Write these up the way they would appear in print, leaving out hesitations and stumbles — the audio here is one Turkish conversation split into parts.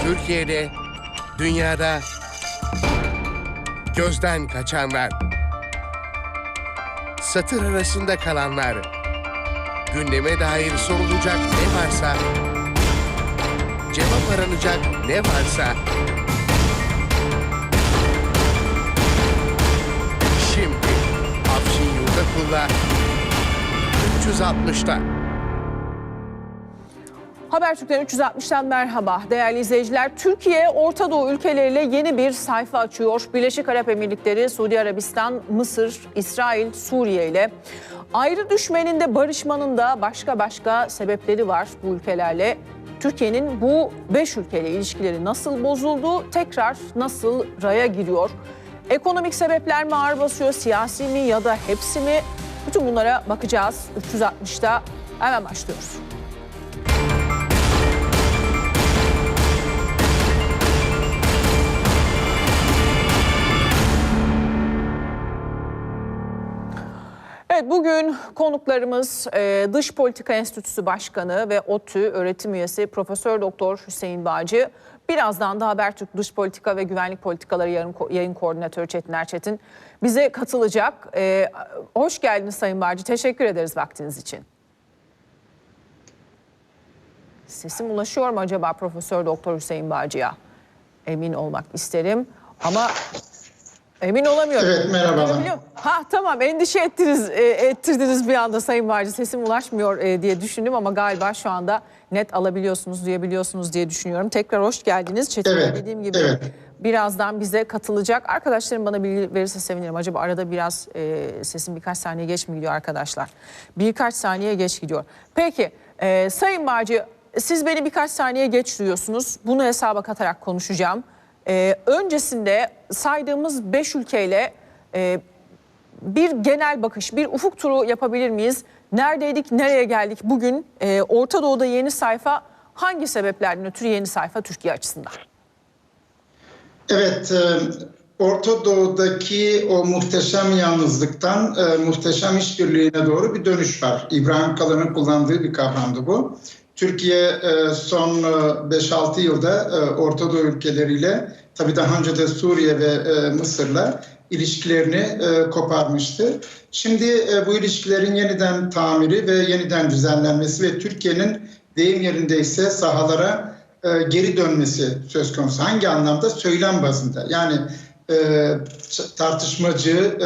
Türkiye'de, dünyada gözden kaçanlar, satır arasında kalanlar, gündeme dair sorulacak ne varsa, cevap aranacak ne varsa, şimdi Afşin Yurdakul'la 360'ta. Habertürk'ten 360'tan merhaba değerli izleyiciler. Türkiye, Orta Doğu ülkeleriyle yeni bir sayfa açıyor. Birleşik Arap Emirlikleri, Suudi Arabistan, Mısır, İsrail, Suriye ile ayrı düşmenin de barışmanın da başka sebepleri var bu ülkelerle. Türkiye'nin bu 5 ülkeyle ilişkileri nasıl bozuldu, tekrar nasıl raya giriyor? Ekonomik sebepler mi ağır basıyor, siyasi mi ya da hepsi mi? Bütün bunlara bakacağız 360'ta. Hemen başlıyoruz. Evet, bugün konuklarımız Dış Politika Enstitüsü Başkanı ve ODTÜ öğretim üyesi Profesör Doktor Hüseyin Bağcı. Birazdan da Habertürk Dış Politika ve Güvenlik Politikaları yayın koordinatörü Çetin Erçetin bize katılacak. Hoş geldiniz Sayın Bağcı. Teşekkür ederiz vaktiniz için. Sesim ulaşıyor mu acaba Profesör Doktor Hüseyin Bağcı'ya? Emin olmak isterim ama emin olamıyorum. Evet, merhaba. Ha tamam, endişe ettirdiniz bir anda Sayın Bağcı. Sesim ulaşmıyor diye düşündüm ama galiba şu anda net alabiliyorsunuz, duyabiliyorsunuz diye düşünüyorum. Tekrar hoş geldiniz. Çetin Bey, dediğim gibi birazdan bize katılacak. Arkadaşlarım bana bilgi verirse sevinirim. Acaba arada biraz sesim birkaç saniye geç mi gidiyor arkadaşlar? Birkaç saniye geç gidiyor. Peki Sayın Bağcı, siz beni birkaç saniye geç duyuyorsunuz. Bunu hesaba katarak konuşacağım. Öncesinde saydığımız 5 ülkeyle bir genel bakış, bir ufuk turu yapabilir miyiz? Neredeydik, nereye geldik? Bugün Orta Doğu'da yeni sayfa, hangi sebeplerden ötürü yeni sayfa Türkiye açısından? Evet, Orta Doğu'daki o muhteşem yalnızlıktan muhteşem işbirliğine doğru bir dönüş var. İbrahim Kalın'ın kullandığı bir kavramdı bu. Türkiye son 5-6 yılda Orta Doğu ülkeleriyle, tabii daha önce de Suriye ve Mısır'la ilişkilerini koparmıştı. Şimdi bu ilişkilerin yeniden tamiri ve yeniden düzenlenmesi ve Türkiye'nin deyim yerindeyse sahalara geri dönmesi söz konusu. Hangi anlamda? Söylem bazında. Yani tartışmacı,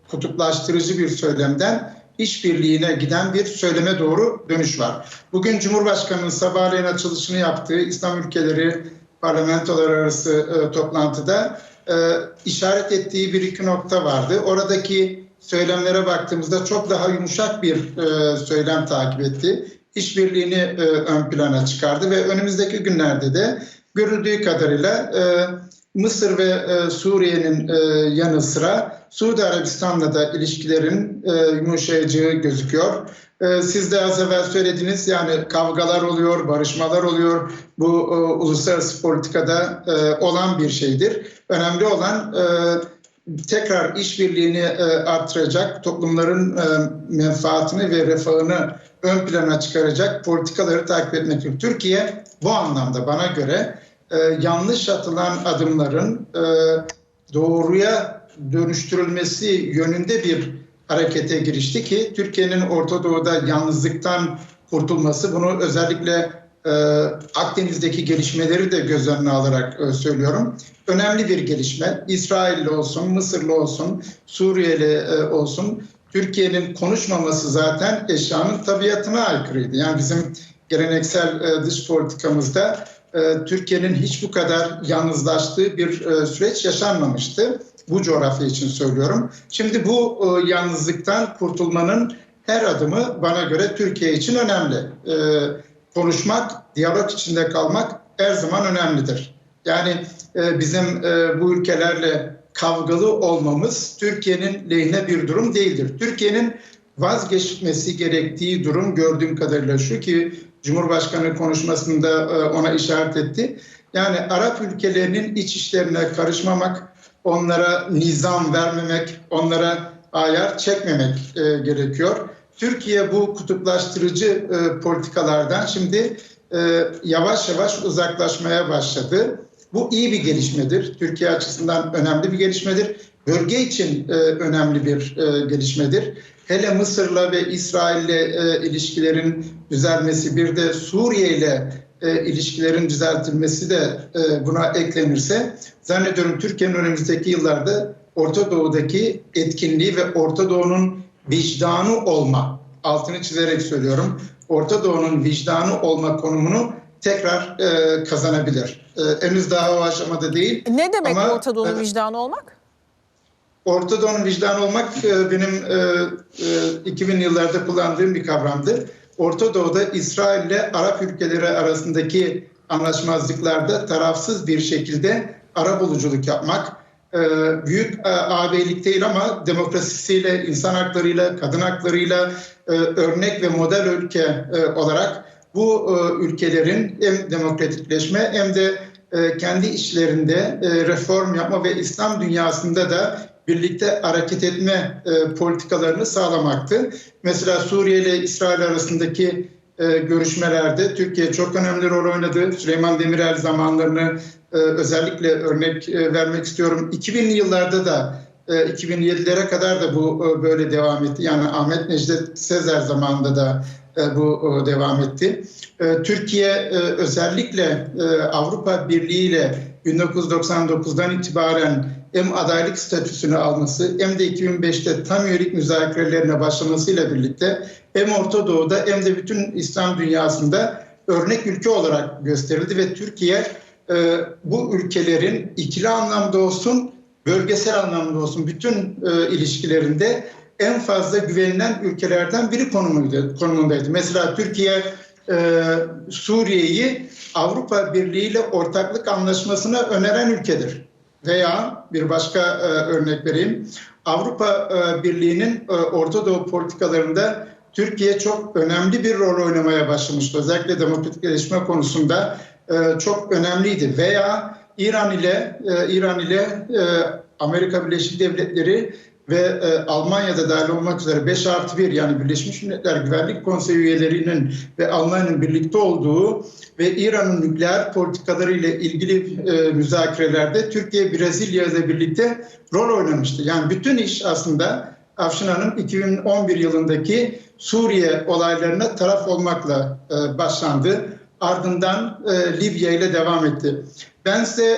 kutuplaştırıcı bir söylemden işbirliğine giden bir söyleme doğru dönüş var. Bugün Cumhurbaşkanı'nın sabahleyin açılışını yaptığı İslam ülkeleri parlamentolar arası toplantıda işaret ettiği bir iki nokta vardı. Oradaki söylemlere baktığımızda çok daha yumuşak bir söylem takip etti. İşbirliğini ön plana çıkardı ve önümüzdeki günlerde de görüldüğü kadarıyla Mısır ve Suriye'nin yanı sıra Suudi Arabistan'la da ilişkilerin yumuşayacağı gözüküyor. Siz de az evvel söylediniz, yani kavgalar oluyor, barışmalar oluyor. Bu uluslararası politikada olan bir şeydir. Önemli olan tekrar işbirliğini artıracak, toplumların menfaatini ve refahını ön plana çıkaracak politikaları takip etmek. Türkiye bu anlamda bana göre yanlış atılan adımların doğruya dönüştürülmesi yönünde bir harekete girişti ki Türkiye'nin Orta Doğu'da yalnızlıktan kurtulması, bunu özellikle Akdeniz'deki gelişmeleri de göz önüne alarak söylüyorum. Önemli bir gelişme. İsrail'li olsun, Mısırlı olsun, Suriyeli olsun, Türkiye'nin konuşmaması zaten eşyanın tabiatına aykırıydı. Yani bizim geleneksel dış politikamızda Türkiye'nin hiç bu kadar yalnızlaştığı bir süreç yaşanmamıştı. Bu coğrafya için söylüyorum. Şimdi bu yalnızlıktan kurtulmanın her adımı bana göre Türkiye için önemli. Konuşmak, diyalog içinde kalmak her zaman önemlidir. Yani bizim bu ülkelerle kavgalı olmamız Türkiye'nin lehine bir durum değildir. Türkiye'nin vazgeçmesi gerektiği durum gördüğüm kadarıyla şu ki Cumhurbaşkanı konuşmasında ona işaret etti. Yani Arap ülkelerinin iç işlerine karışmamak, onlara nizam vermemek, onlara ayar çekmemek gerekiyor. Türkiye bu kutuplaştırıcı politikalardan şimdi yavaş yavaş uzaklaşmaya başladı. Bu iyi bir gelişmedir. Türkiye açısından önemli bir gelişmedir. Bölge için önemli bir gelişmedir. Hele Mısır'la ve İsrail'le ilişkilerin düzelmesi, bir de Suriye ile ilişkilerin düzeltilmesi de buna eklenirse, zannediyorum Türkiye'nin önümüzdeki yıllarda Orta Doğu'daki etkinliği ve Orta Doğu'nun vicdanı olma, altını çizerek söylüyorum, Orta Doğu'nun vicdanı olma konumunu tekrar kazanabilir. Henüz daha o aşamada değil. Ne demek ama, Orta Doğu'nun vicdanı olmak? Orta Doğu'nun vicdanı olmak benim 2000 yıllarda kullandığım bir kavramdı. Orta Doğu'da İsrail ile Arap ülkeleri arasındaki anlaşmazlıklarda tarafsız bir şekilde arabuluculuk yapmak, büyük ağabeylik değil ama demokrasisiyle, insan haklarıyla, kadın haklarıyla örnek ve model ülke olarak bu ülkelerin hem demokratikleşme hem de kendi işlerinde reform yapma ve İslam dünyasında da birlikte hareket etme politikalarını sağlamaktı. Mesela Suriye ile İsrail arasındaki görüşmelerde Türkiye çok önemli rol oynadı. Süleyman Demirel zamanlarını özellikle örnek vermek istiyorum. 2000'li yıllarda da 2007'lere kadar da bu böyle devam etti. Yani Ahmet Necdet Sezer zamanında da bu devam etti. Türkiye özellikle Avrupa Birliği ile 1999'dan itibaren hem adaylık statüsünü alması hem de 2005'te tam üyelik müzakerelerine başlamasıyla birlikte hem Orta Doğu'da hem de bütün İslam dünyasında örnek ülke olarak gösterildi ve Türkiye bu ülkelerin ikili anlamda olsun, bölgesel anlamda olsun bütün ilişkilerinde en fazla güvenilen ülkelerden biri konumundaydı. Mesela Türkiye Suriye'yi Avrupa Birliği ile ortaklık anlaşmasına öneren ülkedir. Veya bir başka örnek vereyim. Avrupa Birliği'nin Orta Doğu politikalarında Türkiye çok önemli bir rol oynamaya başlamıştı. Özellikle demokratikleşme konusunda çok önemliydi. Veya İran ile Amerika Birleşik Devletleri ve Almanya'da dahil olmak üzere 5+1 yani Birleşmiş Milletler Güvenlik Konseyi üyelerinin ve Almanya'nın birlikte olduğu ve İran'ın nükleer politikaları ile ilgili müzakerelerde Türkiye Brezilya ile birlikte rol oynamıştı. Yani bütün iş aslında Afşin Hanım 2011 yılındaki Suriye olaylarına taraf olmakla başlandı. Ardından Libya ile devam etti. Ben size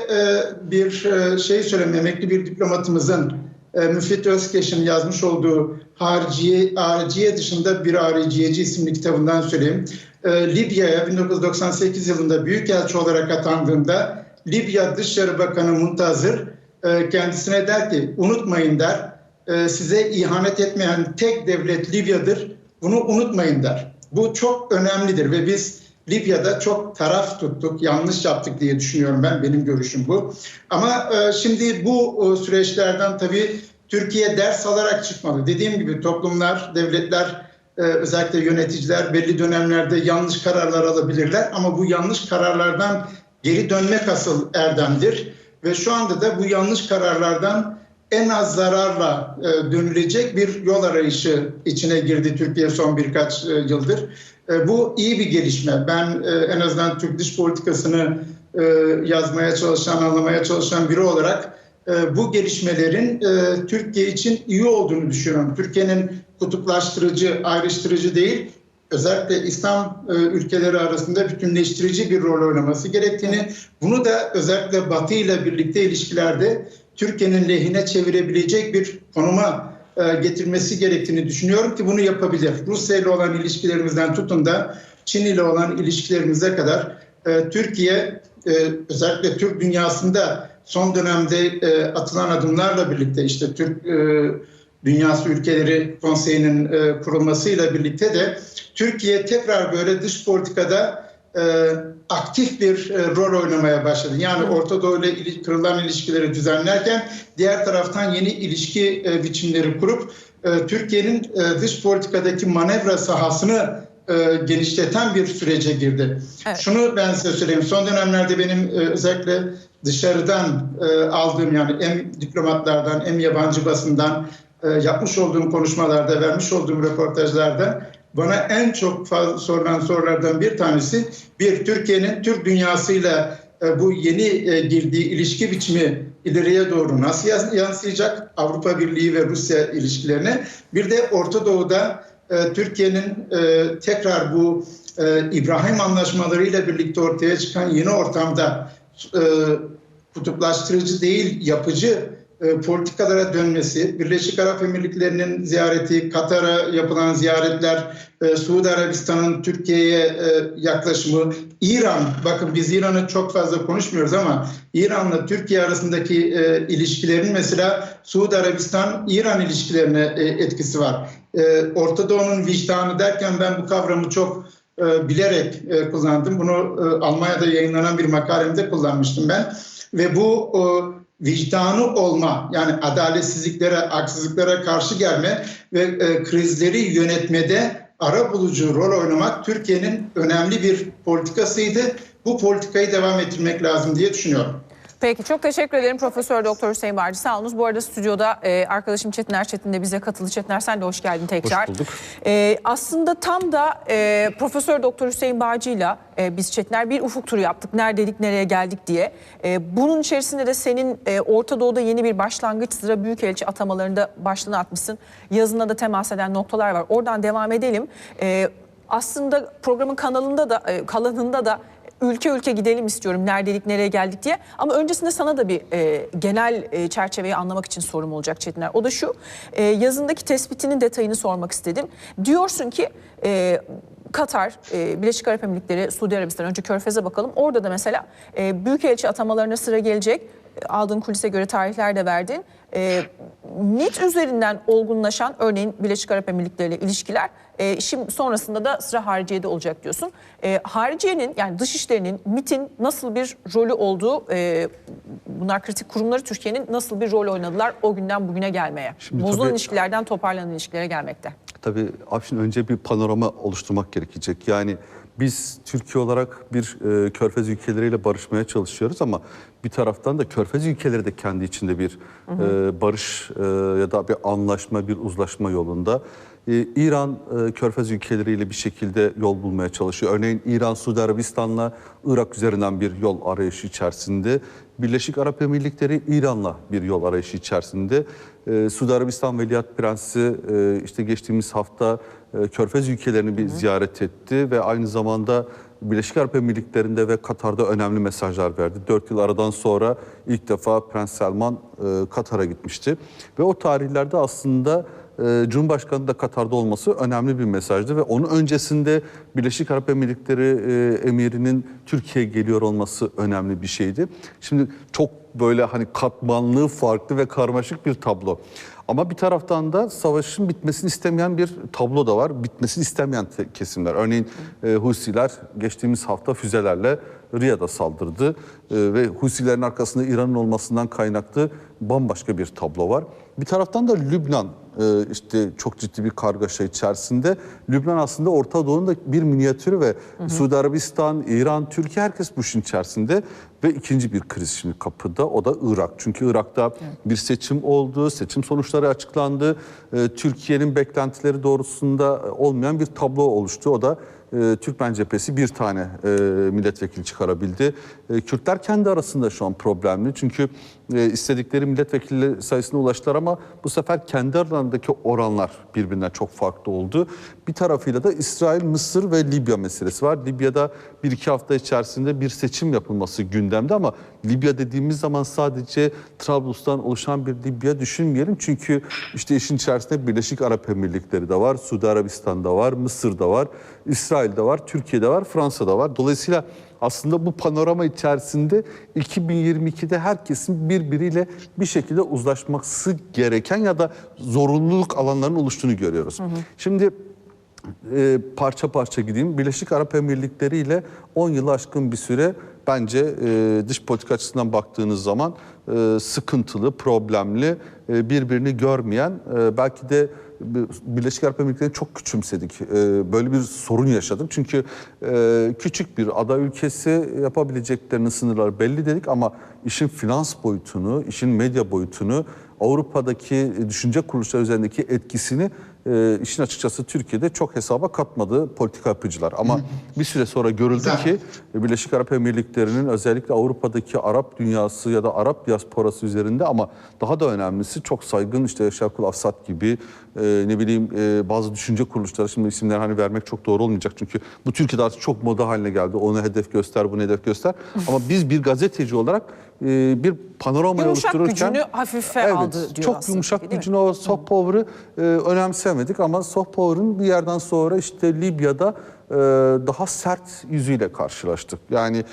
bir şey söyleyeyim. Emekli bir diplomatımızın Müfit Özkeş'in yazmış olduğu Hariciye dışında bir Hariciyeci isimli kitabından söyleyeyim. Libya'ya 1998 yılında büyükelçi olarak atandığında Libya Dışişleri Bakanı Muntazır kendisine der ki unutmayın der, size ihanet etmeyen tek devlet Libya'dır, bunu unutmayın der. Bu çok önemlidir ve biz Libya'da çok taraf tuttuk, yanlış yaptık diye düşünüyorum ben, benim görüşüm bu. Ama şimdi bu süreçlerden tabii Türkiye ders alarak çıkmalı. Dediğim gibi toplumlar, devletler, özellikle yöneticiler belli dönemlerde yanlış kararlar alabilirler. Ama bu yanlış kararlardan geri dönmek asıl erdemdir. Ve şu anda da bu yanlış kararlardan en az zararla dönülecek bir yol arayışı içine girdi Türkiye son birkaç yıldır. Bu iyi bir gelişme. Ben en azından Türk dış politikasını yazmaya çalışan, anlamaya çalışan biri olarak bu gelişmelerin Türkiye için iyi olduğunu düşünüyorum. Türkiye'nin kutuplaştırıcı, ayrıştırıcı değil, özellikle İslam ülkeleri arasında bütünleştirici bir rol oynaması gerektiğini, bunu da özellikle Batı ile birlikte ilişkilerde Türkiye'nin lehine çevirebilecek bir konuma getirmesi gerektiğini düşünüyorum ki bunu yapabilir. Rusya ile olan ilişkilerimizden tutun da Çin ile olan ilişkilerimize kadar Türkiye özellikle Türk dünyasında son dönemde atılan adımlarla birlikte işte Türk Dünyası Ülkeleri Konseyi'nin kurulmasıyla birlikte de Türkiye tekrar böyle dış politikada aktif bir rol oynamaya başladı. Yani Orta Doğu ile kırılan ilişkileri düzenlerken diğer taraftan yeni ilişki biçimleri kurup Türkiye'nin dış politikadaki manevra sahasını genişleten bir sürece girdi. Evet. Şunu ben size söyleyeyim. Son dönemlerde benim özellikle dışarıdan aldığım yani hem diplomatlardan hem yabancı basından yapmış olduğum konuşmalarda, vermiş olduğum röportajlarda bana en çok fazla sorulan sorulardan bir tanesi, Türkiye'nin Türk dünyasıyla bu yeni girdiği ilişki biçimi ileriye doğru nasıl yansıyacak Avrupa Birliği ve Rusya ilişkilerine? Bir de Orta Doğu'da Türkiye'nin tekrar bu İbrahim anlaşmalarıyla birlikte ortaya çıkan yeni ortamda kutuplaştırıcı değil, yapıcı politikalara dönmesi, Birleşik Arap Emirlikleri'nin ziyareti, Katar'a yapılan ziyaretler, Suudi Arabistan'ın Türkiye'ye yaklaşımı, İran, bakın biz İran'ı çok fazla konuşmuyoruz ama İran'la Türkiye arasındaki ilişkilerin mesela Suudi Arabistan-İran ilişkilerine etkisi var. Orta Doğu'nun vicdanı derken ben bu kavramı çok bilerek kullandım. Bunu Almanya'da yayınlanan bir makalemde kullanmıştım ben. Ve bu vicdanı olma, yani adaletsizliklere, haksızlıklara karşı gelme ve krizleri yönetmede arabulucu rol oynamak Türkiye'nin önemli bir politikasıydı. Bu politikayı devam ettirmek lazım diye düşünüyorum. Peki, çok teşekkür ederim Profesör Doktor Hüseyin Bağcı. Sağ olunuz. Bu arada stüdyoda arkadaşım Çetin Erçetin de bize katıldı. Çetin, sen de hoş geldin tekrar. Hoş bulduk. Aslında tam da Profesör Doktor Hüseyin Bağcı'yla biz Çetiner bir ufuk turu yaptık. Neredeydik, nereye geldik diye. Bunun içerisinde de senin Orta Doğu'da yeni bir başlangıç sıra büyükelçi atamalarında başlığını atmışsın. Yazında da temas eden noktalar var. Oradan devam edelim. Aslında programın kalanında da ülke ülke gidelim istiyorum, neredeydik, nereye geldik diye. Ama öncesinde sana da bir genel çerçeveyi anlamak için sorum olacak Çetiner. O da şu, yazındaki tespitinin detayını sormak istedim. Diyorsun ki Katar, Birleşik Arap Emirlikleri, Suudi Arabistan, önce Körfez'e bakalım. Orada da mesela büyükelçi atamalarına sıra gelecek. Aldığın kulise göre tarihler de verdin. MİT üzerinden olgunlaşan, örneğin Birleşik Arap Emirlikleri ile ilişkiler, şimdi sonrasında da sıra hariciyede olacak diyorsun. Hariciyenin, yani dışişlerinin, MİT'in nasıl bir rolü olduğu, bunlar kritik kurumları, Türkiye'nin nasıl bir rol oynadılar o günden bugüne gelmeye? Şimdi bozulan ilişkilerden toparlanan ilişkilere gelmekte. Tabii Afşin, önce bir panorama oluşturmak gerekecek. Yani biz Türkiye olarak bir Körfez ülkeleriyle barışmaya çalışıyoruz ama bir taraftan da Körfez ülkeleri de kendi içinde bir barış ya da bir anlaşma, bir uzlaşma yolunda. İran Körfez ülkeleriyle bir şekilde yol bulmaya çalışıyor. Örneğin İran, Suudi Arabistan'la Irak üzerinden bir yol arayışı içerisinde. Birleşik Arap Emirlikleri İran'la bir yol arayışı içerisinde. Suudi Arabistan Veliaht Prensi işte geçtiğimiz hafta Körfez ülkelerini bir ziyaret etti ve aynı zamanda Birleşik Arap Emirlikleri'nde ve Katar'da önemli mesajlar verdi. 4 yıl aradan sonra ilk defa Prens Selman Katar'a gitmişti. Ve o tarihlerde aslında Cumhurbaşkanı da Katar'da olması önemli bir mesajdı ve onun öncesinde Birleşik Arap Emirlikleri emirinin Türkiye'ye geliyor olması önemli bir şeydi. Şimdi çok böyle hani katmanlı, farklı ve karmaşık bir tablo. Ama bir taraftan da savaşın bitmesini istemeyen bir tablo da var. Bitmesini istemeyen kesimler. Örneğin Husiler geçtiğimiz hafta füzelerle Riyad'a saldırdı. Ve Husilerin arkasında İran'ın olmasından kaynaklı bambaşka bir tablo var. Bir taraftan da Lübnan işte çok ciddi bir kargaşa içerisinde. Lübnan aslında Orta Doğu'nun da bir minyatürü ve Suudi Arabistan, İran, Türkiye, herkes bu işin içerisinde. Ve ikinci bir kriz şimdi kapıda, o da Irak. Çünkü Irak'ta bir seçim oldu, seçim sonuçları açıklandı. Türkiye'nin beklentileri doğrultusunda olmayan bir tablo oluştu. O da Türkmen cephesi bir tane milletvekili çıkarabildi. Kürtler kendi arasında şu an problemli. Çünkü istedikleri milletvekili sayısına ulaştılar ama bu sefer kendi aralarındaki oranlar birbirinden çok farklı oldu. Bir tarafıyla da İsrail, Mısır ve Libya meselesi var. Libya'da 1-2 hafta içerisinde bir seçim yapılması gündemde ama Libya dediğimiz zaman sadece Trablus'tan oluşan bir Libya düşünmeyelim. Çünkü işte işin içerisinde Birleşik Arap Emirlikleri de var, Suudi Arabistan'da var, Mısır'da var, İsrail'de var, Türkiye'de var, Fransa'da var. Dolayısıyla aslında bu panorama içerisinde 2022'de herkesin birbiriyle bir şekilde uzlaşması gereken ya da zorunluluk alanlarının oluştuğunu görüyoruz. Şimdi parça parça gideyim. Birleşik Arap Emirlikleri ile 10 yılı aşkın bir süre bence dış politika açısından baktığınız zaman sıkıntılı, problemli, birbirini görmeyen, belki de Birleşik Arap Emirlikleri'ni çok küçümsedik. Böyle bir sorun yaşadık. Çünkü küçük bir ada ülkesi, yapabileceklerinin sınırları belli dedik ama işin finans boyutunu, işin medya boyutunu, Avrupa'daki düşünce kuruluşları üzerindeki etkisini işin açıkçası Türkiye'de çok hesaba katmadığı politika yapıcılar. Ama bir süre sonra görüldü ki Birleşik Arap Emirlikleri'nin özellikle Avrupa'daki Arap dünyası ya da Arap diasporası üzerinde ama daha da önemlisi çok saygın işte Yaşar Kul Afsat gibi ne bileyim bazı düşünce kuruluşları, şimdi isimler hani vermek çok doğru olmayacak çünkü bu Türkiye'de artık çok moda haline geldi. Onu hedef göster, bunu hedef göster. Ama biz bir gazeteci olarak bir panoramayı oluştururken gücünü hafife aldı diyor çok aslında, yumuşak değil mi? gücünü, o soft power'ı önemsemedik ama soft power'ın bir yerden sonra işte Libya'da daha sert yüzüyle karşılaştık. Yani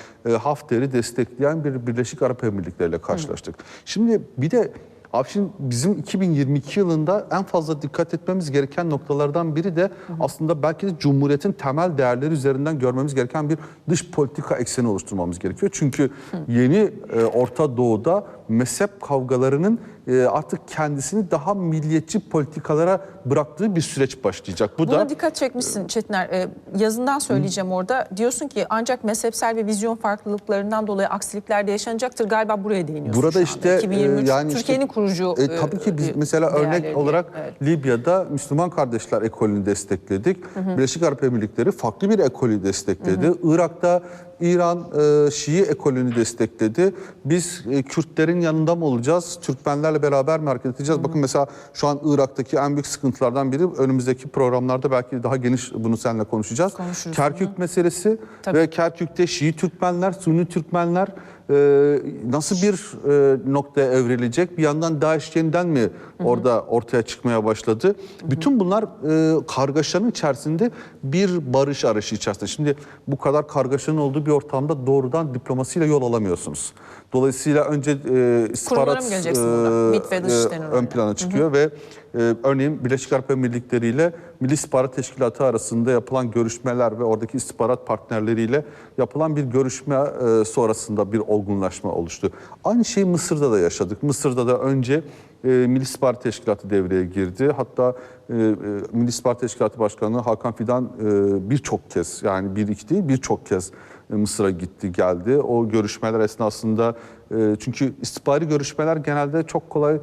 Hafter'i destekleyen bir Birleşik Arap Emirlikleri ile karşılaştık. Şimdi bir de abi şimdi bizim 2022 yılında en fazla dikkat etmemiz gereken noktalardan biri de aslında belki de Cumhuriyet'in temel değerleri üzerinden görmemiz gereken bir dış politika ekseni oluşturmamız gerekiyor. Çünkü yeni Orta Doğu'da mezhep kavgalarının artık kendisini daha milliyetçi politikalara bıraktığı bir süreç başlayacak. Buna dikkat çekmişsin Çetiner. Yazından söyleyeceğim orada. Diyorsun ki ancak mezhepsel ve vizyon farklılıklarından dolayı aksilikler de yaşanacaktır. Galiba buraya değiniyorsun burada şu anda. işte 2023 yani Türkiye'nin kurucu tabii ki biz mesela örnek olarak Libya'da Müslüman Kardeşler ekolünü destekledik. Birleşik Arap Emirlikleri farklı bir ekolü destekledi. Irak'ta İran Şii ekolünü destekledi. Biz Kürtlerin yanında mı olacağız? Türkmenlerle beraber mi hareket edeceğiz? Bakın mesela şu an Irak'taki en büyük sıkıntılardan biri, önümüzdeki programlarda belki daha geniş bunu seninle konuşacağız. Kerkük meselesi ve Kerkük'te Şii Türkmenler, Sünni Türkmenler nasıl bir noktaya evrilecek? Bir yandan DAEŞ yeniden mi orada ortaya çıkmaya başladı? Bütün bunlar kargaşanın içerisinde bir barış arayışı içerisinde. Şimdi bu kadar kargaşanın olduğu bir ortamda doğrudan diplomasiyle yol alamıyorsunuz. Dolayısıyla önce istihbarat ön plana çıkıyor ve örneğin Birleşik Arap Emirlikleri ile Milli İstihbarat Teşkilatı arasında yapılan görüşmeler ve oradaki istihbarat partnerleriyle yapılan bir görüşme sonrasında bir olgunlaşma oluştu. Aynı şeyi Mısır'da da yaşadık. Mısır'da da önce Milli İstihbarat Teşkilatı devreye girdi. Hatta Milli İstihbarat Teşkilatı Başkanı Hakan Fidan birçok kez, yani bir iki değil birçok kez Mısır'a gitti geldi. O görüşmeler esnasında çünkü istihbari görüşmeler genelde çok kolay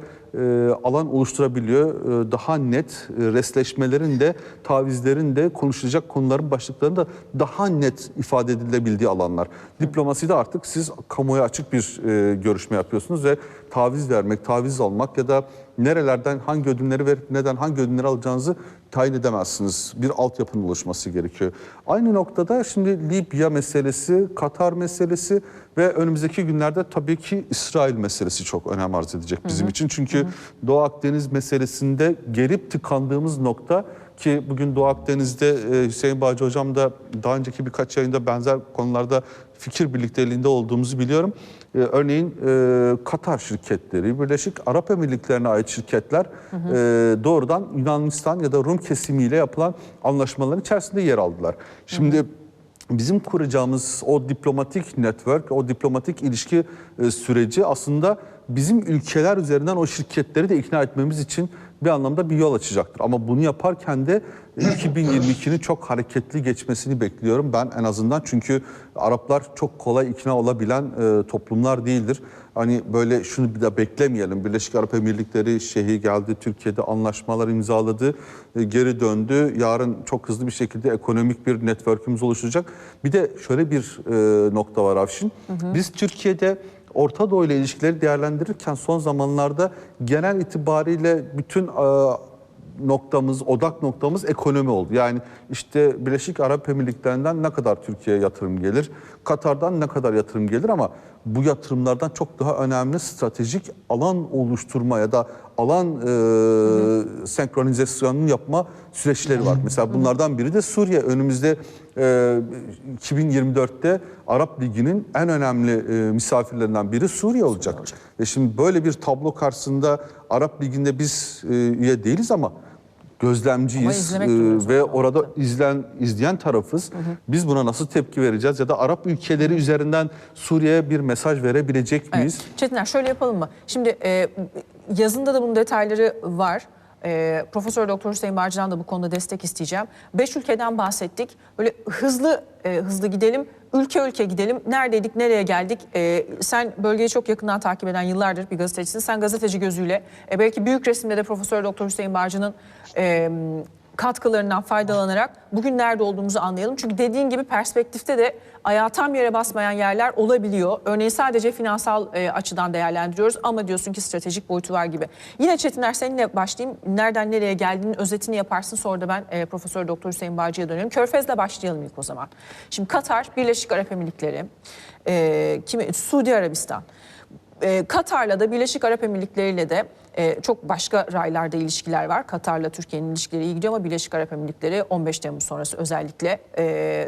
alan oluşturabiliyor. Daha net resleşmelerin de tavizlerin de konuşulacak konuların başlıklarının da daha net ifade edilebildiği alanlar. Diplomaside artık siz kamuoya açık bir görüşme yapıyorsunuz ve taviz vermek, taviz almak ya da nerelerden hangi ödünleri verip neden hangi ödünleri alacağınızı tayin edemezsiniz. Bir altyapının oluşması gerekiyor. Aynı noktada şimdi Libya meselesi, Katar meselesi ve önümüzdeki günlerde tabii ki İsrail meselesi çok önem arz edecek bizim için. Çünkü Doğu Akdeniz meselesinde gerip tıkandığımız nokta ki bugün Doğu Akdeniz'de Hüseyin Bağcı Hocam da daha önceki birkaç yayında benzer konularda fikir birlikteliğinde olduğumuzu biliyorum. Örneğin Katar şirketleri, Birleşik Arap Emirlikleri'ne ait şirketler doğrudan Yunanistan ya da Rum kesimiyle yapılan anlaşmaların içerisinde yer aldılar. Şimdi bizim kuracağımız o diplomatik network, o diplomatik ilişki süreci aslında bizim ülkeler üzerinden o şirketleri de ikna etmemiz için bir anlamda bir yol açacaktır. Ama bunu yaparken de 2022'nin çok hareketli geçmesini bekliyorum ben en azından. Çünkü Araplar çok kolay ikna olabilen toplumlar değildir. Hani böyle şunu bir de beklemeyelim. Birleşik Arap Emirlikleri şeyhi geldi, Türkiye'de anlaşmalar imzaladı, geri döndü. Yarın çok hızlı bir şekilde ekonomik bir network'ümüz oluşacak. Bir de şöyle bir nokta var Afşin. Biz Türkiye'de Orta Doğu ile ilişkileri değerlendirirken son zamanlarda genel itibariyle bütün odak noktamız ekonomi oldu. Yani işte Birleşik Arap Emirlikleri'nden ne kadar Türkiye'ye yatırım gelir, Katar'dan ne kadar yatırım gelir ama bu yatırımlardan çok daha önemli stratejik alan oluşturma ya da alan senkronizasyonunu yapma süreçleri var. Mesela bunlardan biri de Suriye. Önümüzde 2024'te Arap Ligi'nin en önemli misafirlerinden biri Suriye olacak. Ve şimdi böyle bir tablo karşısında Arap Ligi'nde biz üye değiliz ama gözlemciyiz ve orada izleyen tarafız. Biz buna nasıl tepki vereceğiz ya da Arap ülkeleri üzerinden Suriye'ye bir mesaj verebilecek miyiz? Evet. Çetiner şöyle yapalım mı? Şimdi yazında da bunun detayları var. Profesör Doktor Hüseyin Bağcı'dan da bu konuda destek isteyeceğim. 5 ülkeden bahsettik. Böyle hızlı gidelim. ülke ülke gidelim. Neredeydik, nereye geldik? Sen bölgeyi çok yakından takip eden yıllardır bir gazetecisin. Sen gazeteci gözüyle belki büyük resimde de Profesör Doktor Hüseyin Bağcı'nın katkılarından faydalanarak bugün nerede olduğumuzu anlayalım. Çünkü dediğin gibi perspektifte de ayağı tam yere basmayan yerler olabiliyor. Örneğin sadece finansal açıdan değerlendiriyoruz ama diyorsun ki stratejik boyutu var gibi. Yine Çetiner, seninle başlayayım. Nereden nereye geldiğinin özetini yaparsın. Sonra da ben Profesör Doktor Hüseyin Bağcı'ya dönelim. Körfez'le başlayalım ilk o zaman. Şimdi Katar, Birleşik Arap Emirlikleri, Suudi Arabistan. Katar'la da Birleşik Arap Emirlikleri ile de çok başka raylarda ilişkiler var. Katar'la Türkiye'nin ilişkileri iyi gidiyor ama Birleşik Arap Emirlikleri 15 Temmuz sonrası özellikle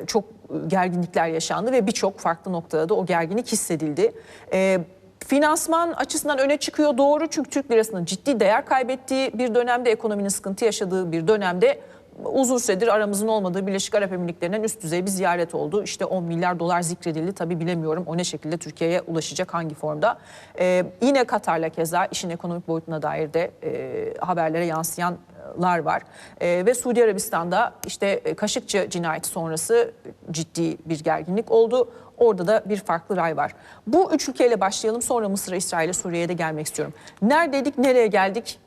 çok gerginlikler yaşandı ve birçok farklı noktada da o gerginlik hissedildi. Finansman açısından öne çıkıyor, doğru, çünkü Türk lirasının ciddi değer kaybettiği bir dönemde, ekonominin sıkıntı yaşadığı bir dönemde uzun süredir aramızın olmadığı Birleşik Arap Emirlikleri'nden üst düzey bir ziyaret oldu. İşte 10 milyar dolar zikredildi. Tabii bilemiyorum o ne şekilde Türkiye'ye ulaşacak, hangi formda. Yine Katar'la keza işin ekonomik boyutuna dair de haberlere yansıyanlar var. Ve Suudi Arabistan'da işte Kaşıkçı cinayeti sonrası ciddi bir gerginlik oldu. Orada da bir farklı ray var. Bu üç ülkeyle başlayalım, sonra Mısır'a, İsrail'e, Suriye'ye de gelmek istiyorum. Neredeydik, nereye geldik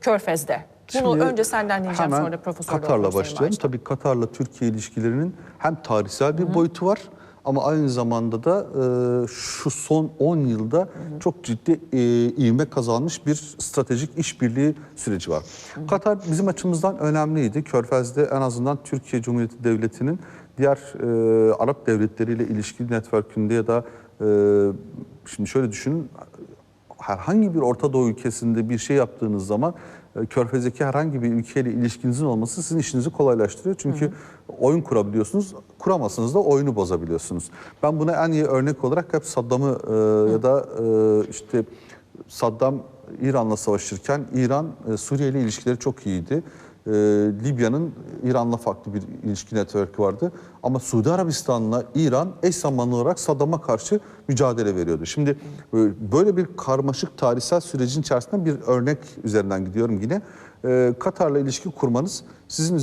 Körfez'de? Bunu Şimdi senden dinleyeceğim, hemen sonra da Profesör Katar'la Doktor başlayalım. Tabii Katar'la Türkiye ilişkilerinin hem tarihsel bir boyutu var ama aynı zamanda da şu son 10 yılda çok ciddi ivme kazanmış bir stratejik işbirliği süreci var. Katar bizim açımızdan önemliydi. Körfez'de en azından Türkiye Cumhuriyeti Devleti'nin diğer Arap devletleriyle ilişki network'ünde ya da şimdi şöyle düşünün, herhangi bir Orta Doğu ülkesinde bir şey yaptığınız zaman Körfez'deki herhangi bir ülkeyle ilişkinizin olması sizin işinizi kolaylaştırıyor. Çünkü oyun kurabiliyorsunuz, kuramazsınız da oyunu bozabiliyorsunuz. Ben buna en iyi örnek olarak hep Saddam'ı ya da işte Saddam İran'la savaşırken İran Suriye ile ilişkileri çok iyiydi. Libya'nın İran'la farklı bir ilişki network'ü vardı. Ama Suudi Arabistan'la İran eş zamanlı olarak Saddam'a karşı mücadele veriyordu. Şimdi böyle bir karmaşık tarihsel sürecin içerisinde bir örnek üzerinden gidiyorum yine. Katar'la ilişki kurmanız sizin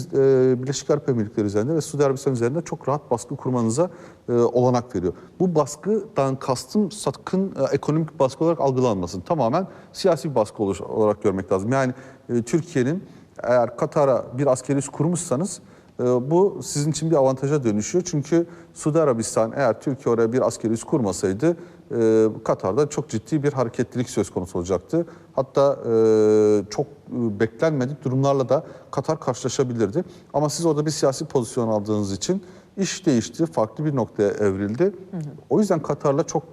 Birleşik Arap Emirlikleri üzerinde ve Suudi Arabistan üzerinde çok rahat baskı kurmanıza olanak veriyor. Bu baskıdan kastım sakın ekonomik baskı olarak algılanmasın. Tamamen siyasi bir baskı olarak görmek lazım. Yani Türkiye'nin eğer Katar'a bir askeri üs kurmuşsanız bu sizin için bir avantaja dönüşüyor. Çünkü Suudi Arabistan eğer Türkiye oraya bir askeri üs kurmasaydı Katar'da çok ciddi bir hareketlilik söz konusu olacaktı. Hatta çok beklenmedik durumlarla da Katar karşılaşabilirdi. Ama siz orada bir siyasi pozisyon aldığınız için iş değişti, farklı bir noktaya evrildi. O yüzden Katar'la çok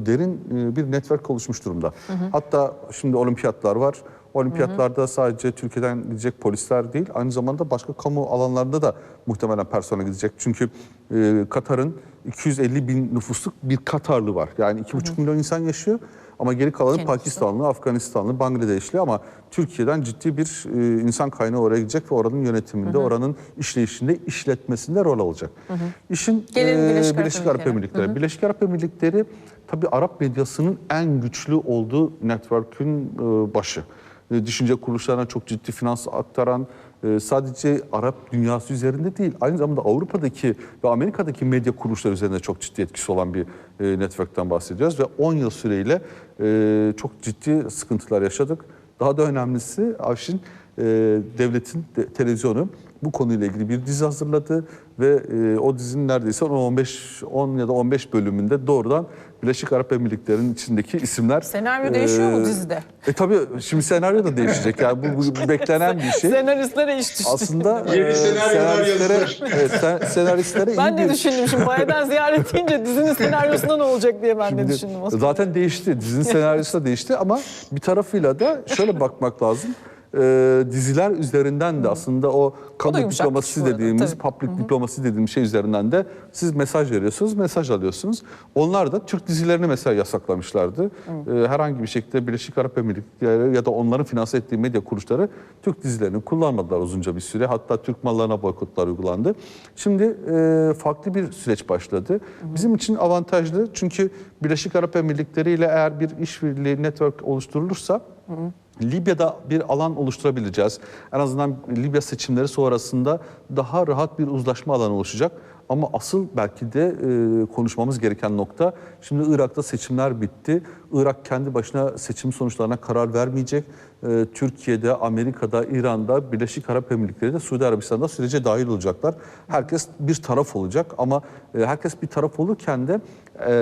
derin bir network oluşmuş durumda. Hatta şimdi olimpiyatlar var. Olimpiyatlarda sadece Türkiye'den gidecek polisler değil, aynı zamanda başka kamu alanlarında da muhtemelen personel gidecek. Çünkü Katar'ın 250 bin nüfusluk bir Katarlı var. Yani 2,5 milyon insan yaşıyor. Ama geri kalanı Pakistanlı, Afganistanlı, Bangladeşli, ama Türkiye'den ciddi bir insan kaynağı oraya gidecek ve oranın yönetiminde, oranın işleyişinde, işletmesinde rol alacak. İşin Birleşik Arap Emirlikleri. Birleşik Arap Emirlikleri tabii Arap medyasının en güçlü olduğu network'ün başı. Düşünce kuruluşlarına çok ciddi finans aktaran, sadece Arap dünyası üzerinde değil, aynı zamanda Avrupa'daki ve Amerika'daki medya kuruluşları üzerinde çok ciddi etkisi olan bir network'ten bahsediyoruz. Ve 10 yıl süreyle çok ciddi sıkıntılar yaşadık. Daha da önemlisi Avşin devletin televizyonu bu konuyla ilgili bir dizi hazırladı ve o dizinin neredeyse 10 ya da 15 bölümünde doğrudan Birleşik Arap Emirlikleri'nin içindeki isimler... Senaryo değişiyor mu dizide? Tabii şimdi senaryo da değişecek. Yani bu beklenen bir şey. Senaristlere iş düştü. Aslında Yeni senaristlere ben iyi de bir... düşündüm şimdi bayeden ziyaret edince dizinin senaryosunda ne olacak diye ben de düşündüm. Zaten değişti. Dizinin senaryosu da değişti ama bir tarafıyla da şöyle bakmak lazım. Diziler üzerinden de aslında o kamu diplomasisi dediğimiz, public diplomasi dediğimiz şey üzerinden de siz mesaj veriyorsunuz, mesaj alıyorsunuz. Onlar da Türk dizilerini mesela yasaklamışlardı. Herhangi bir şekilde Birleşik Arap Emirlikleri ya da onların finanse ettiği medya kuruluşları Türk dizilerini kullanmadılar uzunca bir süre. Hatta Türk mallarına boykotlar uygulandı. Şimdi farklı bir süreç başladı. Bizim için avantajlı, çünkü Birleşik Arap Emirlikleri ile eğer bir işbirliği network oluşturulursa Libya'da bir alan oluşturabileceğiz. En azından Libya seçimleri sonrasında daha rahat bir uzlaşma alanı oluşacak. Ama asıl belki de konuşmamız gereken nokta, şimdi Irak'ta seçimler bitti. Irak kendi başına seçim sonuçlarına karar vermeyecek. Türkiye'de, Amerika'da, İran'da, Birleşik Arap Emirlikleri'de, Suudi Arabistan'da sürece dahil olacaklar. Herkes bir taraf olacak ama herkes bir taraf olurken de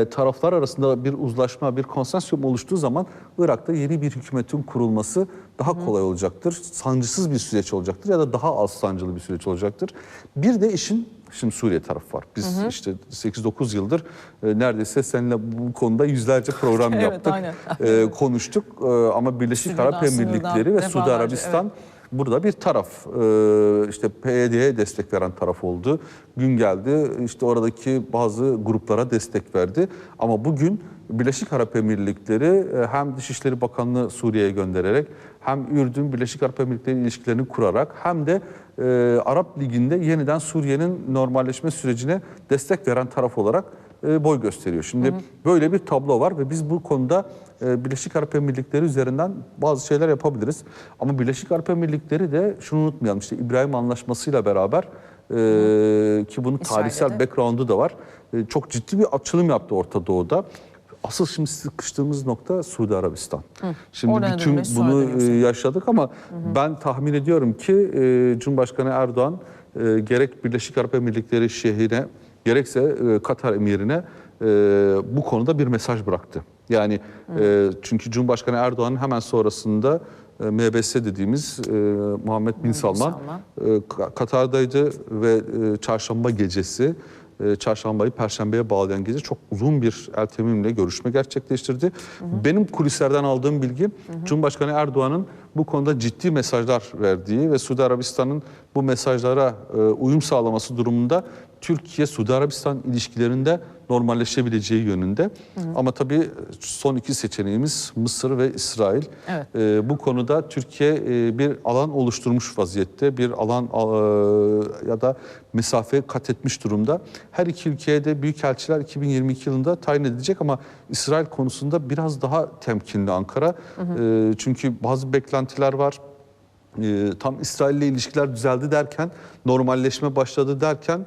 taraflar arasında bir uzlaşma, bir konsensüs oluştuğu zaman Irak'ta yeni bir hükümetin kurulması daha kolay olacaktır. Sancısız bir süreç olacaktır ya da daha az sancılı bir süreç olacaktır. Bir de işin şimdi Suriye tarafı var. Biz işte 8-9 yıldır neredeyse seninle bu konuda yüzlerce program Evet, yaptık, konuştuk. Ama Birleşik Arap Emirlikleri ve Suudi Arabistan burada bir taraf. İşte PYD'ye destek veren taraf oldu. Gün geldi işte oradaki bazı gruplara destek verdi. Ama bugün Birleşik Arap Emirlikleri hem Dışişleri Bakanlığı Suriye'ye göndererek hem Ürdün Birleşik Arap Emirlikleri ilişkilerini kurarak hem de Arap Ligi'nde yeniden Suriye'nin normalleşme sürecine destek veren taraf olarak boy gösteriyor. Şimdi böyle bir tablo var ve biz bu konuda Birleşik Arap Emirlikleri üzerinden bazı şeyler yapabiliriz. Ama Birleşik Arap Emirlikleri de şunu unutmayalım, işte İbrahim Anlaşması'yla beraber ki bunun tarihsel background'u da var. Çok ciddi bir açılım yaptı Orta Doğu'da. Asıl şimdi sıkıştığımız nokta Suudi Arabistan. Şimdi Oradan bütün bunu yaşadık ama ben tahmin ediyorum ki Cumhurbaşkanı Erdoğan gerek Birleşik Arap Emirlikleri şeyhine gerekse Katar emirine bu konuda bir mesaj bıraktı. Yani çünkü Cumhurbaşkanı Erdoğan'ın hemen sonrasında MBS dediğimiz Muhammed Bin Salman Katar'daydı ve çarşamba gecesi, çarşambayı perşembeye bağlayan gece çok uzun bir El Temim'le görüşme gerçekleştirdi. Benim kulislerden aldığım bilgi Cumhurbaşkanı Erdoğan'ın bu konuda ciddi mesajlar verdiği ve Suudi Arabistan'ın bu mesajlara uyum sağlaması durumunda Türkiye-Suudi Arabistan ilişkilerinde normalleşebileceği yönünde. Ama tabii son iki seçeneğimiz Mısır ve İsrail. Evet. Bu konuda Türkiye bir alan oluşturmuş vaziyette, bir alan ya da mesafe kat etmiş durumda. Her iki ülkeye de büyükelçiler 2022 yılında tayin edilecek ama İsrail konusunda biraz daha temkinli Ankara. Çünkü bazı beklentiler var. Tam İsrail ile ilişkiler düzeldi derken, normalleşme başladı derken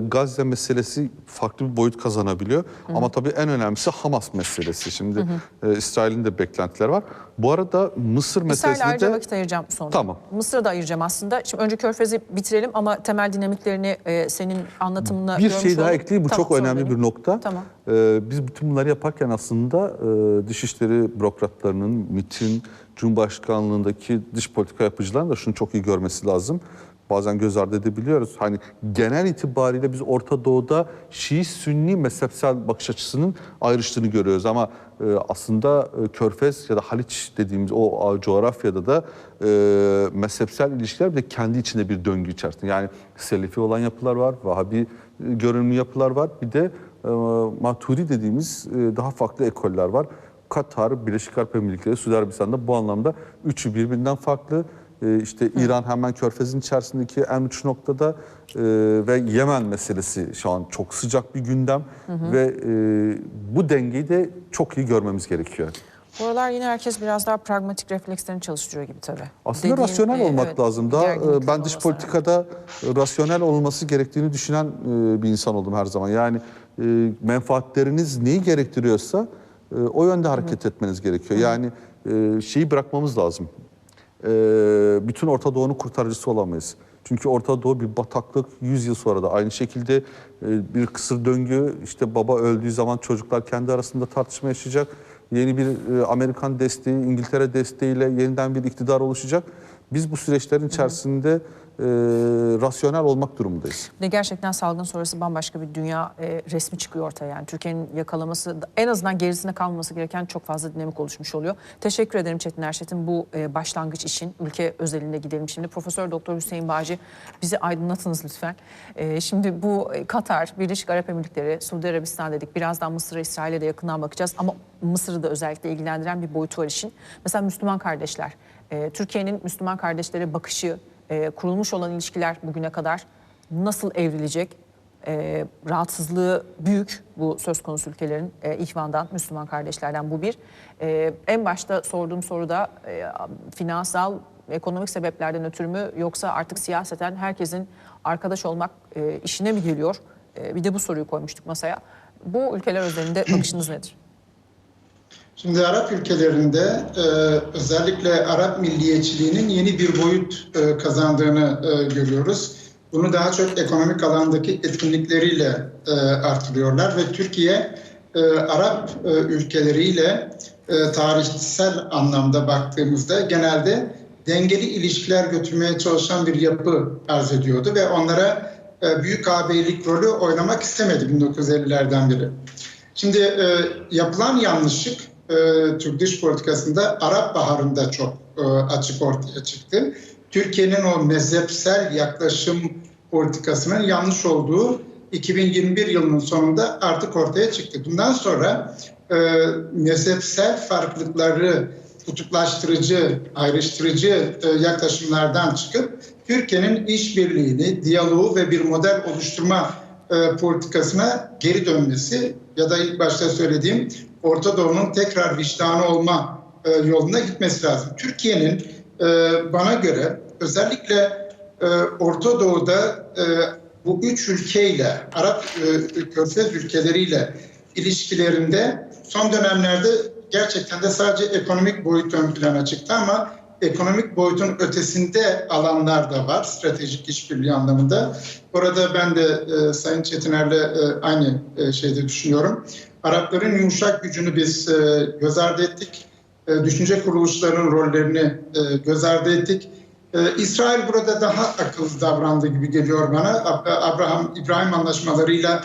Gazze meselesi farklı bir boyut kazanabiliyor. Ama tabii en önemlisi Hamas meselesi. Şimdi İsrail'in de beklentileri var. Bu arada Mısır meselesinde İsrail'e ayrıca vakit ayıracağım sonra. Tamam. Mısır'a da ayıracağım aslında. Şimdi önce Körfez'i bitirelim ama temel dinamiklerini senin anlatımına bir şey daha ekleyeyim. Bu tamam, çok önemli bir nokta. Tamam. Biz bütün bunları yaparken aslında Dışişleri bürokratlarının, MİT'in, Cumhurbaşkanlığındaki dış politika yapıcıların da şunu çok iyi görmesi lazım. Bazen göz ardı edebiliyoruz. Hani genel itibariyle biz Orta Doğu'da Şii-Sünni mezhepsel bakış açısının ayrıştığını görüyoruz. Ama aslında Körfez ya da Haliç dediğimiz o coğrafyada da mezhepsel ilişkiler bir de kendi içinde bir döngü içerisinde. Yani Selefi olan yapılar var, Vahabi görünümlü yapılar var. Bir de Maturi dediğimiz daha farklı ekoller var. Katar, Birleşik Arap Emirlikleri, Suudi Arabistan'da bu anlamda üçü birbirinden farklı. İşte İran hemen Körfez'in içerisindeki en uç noktada ve Yemen meselesi şu an çok sıcak bir gündem ve bu dengeyi de çok iyi görmemiz gerekiyor. Bu aralar yine herkes biraz daha pragmatik reflekslerini çalıştırıyor gibi tabii. Aslında rasyonel olmak lazım da ben dış politikada rasyonel olması gerektiğini düşünen bir insan oldum her zaman. Yani menfaatleriniz neyi gerektiriyorsa o yönde hareket etmeniz gerekiyor. Yani şeyi bırakmamız lazım. Bütün Orta Doğu'nun kurtarıcısı olamayız. Çünkü Orta Doğu bir bataklık, 100 yıl sonra da aynı şekilde bir kısır döngü. İşte baba öldüğü zaman çocuklar kendi arasında tartışma yaşayacak. Yeni bir Amerikan desteği, İngiltere desteğiyle yeniden bir iktidar oluşacak. Biz bu süreçlerin içerisinde rasyonel olmak durumundayız. Ve gerçekten salgın sonrası bambaşka bir dünya resmi çıkıyor ortaya. Yani Türkiye'nin yakalaması, en azından gerisinde kalmaması gereken çok fazla dinamik oluşmuş oluyor. Teşekkür ederim Çetin Erşet'in bu başlangıç için. Ülke özelinde gidelim şimdi. Profesör Doktor Hüseyin Bağcı, bizi aydınlatınız lütfen. Şimdi bu Katar, Birleşik Arap Emirlikleri, Suudi Arabistan dedik. Birazdan Mısır'a, İsrail'e de yakından bakacağız. Ama Mısır'ı da özellikle ilgilendiren bir boyutu var işin. Mesela Müslüman kardeşler. Türkiye'nin Müslüman kardeşlere bakışı, kurulmuş olan ilişkiler bugüne kadar nasıl evrilecek? Rahatsızlığı büyük bu söz konusu ülkelerin ihvandan, Müslüman kardeşlerden bu bir. En başta sorduğum soruda finansal, ekonomik sebeplerden ötürü mü yoksa artık siyaseten herkesin arkadaş olmak işine mi geliyor? Bir de bu soruyu koymuştuk masaya. Bu ülkeler özelinde bakışınız nedir? Şimdi Arap ülkelerinde özellikle Arap milliyetçiliğinin yeni bir boyut kazandığını görüyoruz. Bunu daha çok ekonomik alandaki etkinlikleriyle artırıyorlar ve Türkiye Arap ülkeleriyle tarihsel anlamda baktığımızda genelde dengeli ilişkiler götürmeye çalışan bir yapı arz ediyordu ve onlara büyük ağabeylik rolü oynamak istemedi 1950'lerden beri. Şimdi yapılan yanlışlık Türk dış politikasında Arap Baharı'nda çok açık ortaya çıktı. Türkiye'nin o mezhepsel yaklaşım politikasının yanlış olduğu 2021 yılının sonunda artık ortaya çıktı. Bundan sonra mezhepsel farklılıkları kutuplaştırıcı, ayrıştırıcı yaklaşımlardan çıkıp Türkiye'nin işbirliğini, diyaloğu ve bir model oluşturma politikasına geri dönmesi ya da ilk başta söylediğim Orta Doğu'nun tekrar vicdanı olma yoluna gitmesi lazım. Türkiye'nin bana göre özellikle Orta Doğu'da bu üç ülkeyle, Arap Körfez ülkeleriyle ilişkilerinde son dönemlerde gerçekten de sadece ekonomik boyut ön plana çıktı ama ekonomik boyutun ötesinde alanlar da var stratejik işbirliği anlamında. Orada ben de Sayın Çetiner'le aynı şeyde düşünüyorum. Arapların yumuşak gücünü biz göz ardı ettik. Düşünce kuruluşlarının rollerini göz ardı ettik. İsrail burada daha akıllı davrandığı gibi geliyor bana. İbrahim anlaşmalarıyla